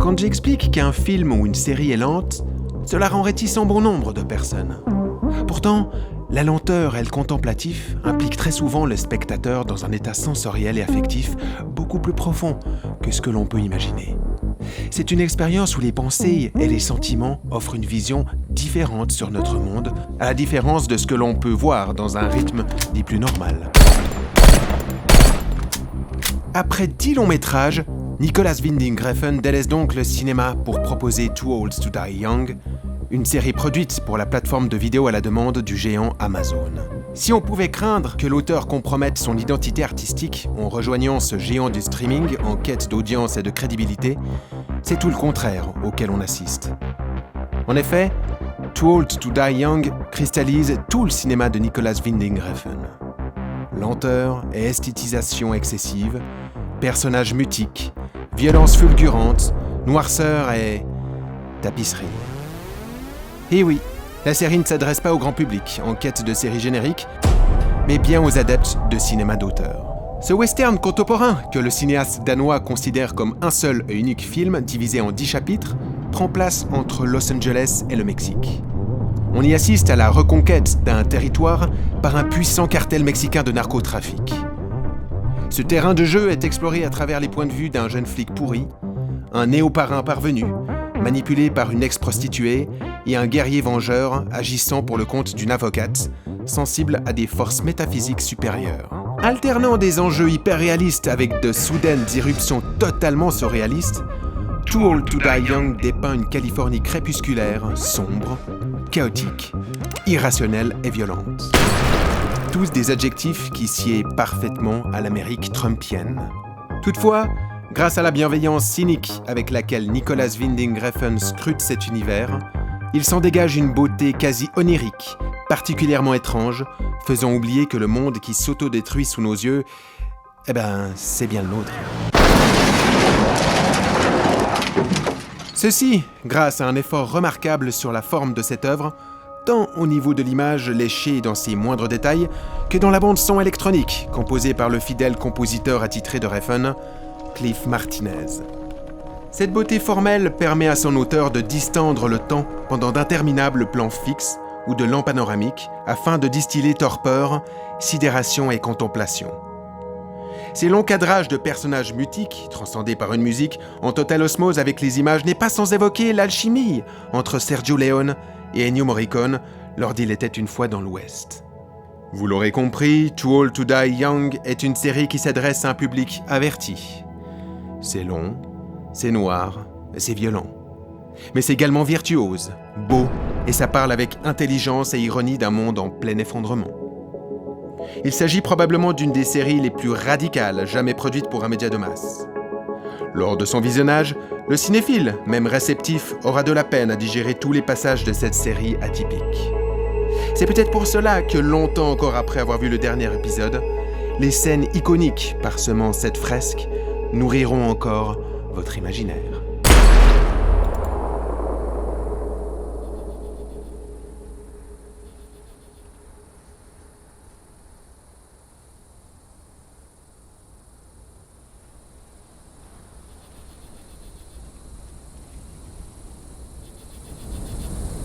Quand j'explique qu'un film ou une série est lente, cela rend réticent bon nombre de personnes. Pourtant, la lenteur et le contemplatif impliquent très souvent le spectateur dans un état sensoriel et affectif beaucoup plus profond que ce que l'on peut imaginer. C'est une expérience où les pensées et les sentiments offrent une vision différente sur notre monde, à la différence de ce que l'on peut voir dans un rythme dit plus normal. Après 10 longs métrages, Nicolas Winding Refn délaisse donc le cinéma pour proposer Too Old to Die Young, une série produite pour la plateforme de vidéo à la demande du géant Amazon. Si on pouvait craindre que l'auteur compromette son identité artistique en rejoignant ce géant du streaming en quête d'audience et de crédibilité, c'est tout le contraire auquel on assiste. En effet, Too Old to Die Young cristallise tout le cinéma de Nicolas Winding Refn. Lenteur et esthétisation excessive, personnages mutiques, violence fulgurante, noirceur et tapisserie. Et oui, la série ne s'adresse pas au grand public en quête de séries génériques, mais bien aux adeptes de cinéma d'auteur. Ce western contemporain, que le cinéaste danois considère comme un seul et unique film divisé en 10 chapitres, prend place entre Los Angeles et le Mexique. On y assiste à la reconquête d'un territoire par un puissant cartel mexicain de narcotrafic. Ce terrain de jeu est exploré à travers les points de vue d'un jeune flic pourri, un néo-parrain parvenu, manipulé par une ex-prostituée, et un guerrier vengeur agissant pour le compte d'une avocate, sensible à des forces métaphysiques supérieures. Alternant des enjeux hyper réalistes avec de soudaines irruptions totalement surréalistes, Too Old to Die Young dépeint une Californie crépusculaire, sombre, chaotique, irrationnelle et violente. Tous des adjectifs qui sied parfaitement à l'Amérique trumpienne. Toutefois, grâce à la bienveillance cynique avec laquelle Nicolas Winding Refn scrute cet univers, il s'en dégage une beauté quasi onirique, particulièrement étrange, faisant oublier que le monde qui s'autodétruit sous nos yeux, c'est bien le nôtre. Ceci, grâce à un effort remarquable sur la forme de cette œuvre, tant au niveau de l'image léchée dans ses moindres détails, que dans la bande-son électronique, composée par le fidèle compositeur attitré de Refn, Cliff Martinez. Cette beauté formelle permet à son auteur de distendre le temps pendant d'interminables plans fixes ou de longs panoramiques afin de distiller torpeur, sidération et contemplation. Ces longs cadrages de personnages mutiques, transcendés par une musique en totale osmose avec les images, n'est pas sans évoquer l'alchimie entre Sergio Leone et Ennio Morricone lors d'Il était une fois dans l'Ouest. Vous l'aurez compris, Too Old to Die Young est une série qui s'adresse à un public averti. C'est long, c'est noir, c'est violent. Mais c'est également virtuose, beau, et ça parle avec intelligence et ironie d'un monde en plein effondrement. Il s'agit probablement d'une des séries les plus radicales jamais produites pour un média de masse. Lors de son visionnage, le cinéphile, même réceptif, aura de la peine à digérer tous les passages de cette série atypique. C'est peut-être pour cela que longtemps encore après avoir vu le dernier épisode, les scènes iconiques parsemant cette fresque nourriront encore votre imaginaire.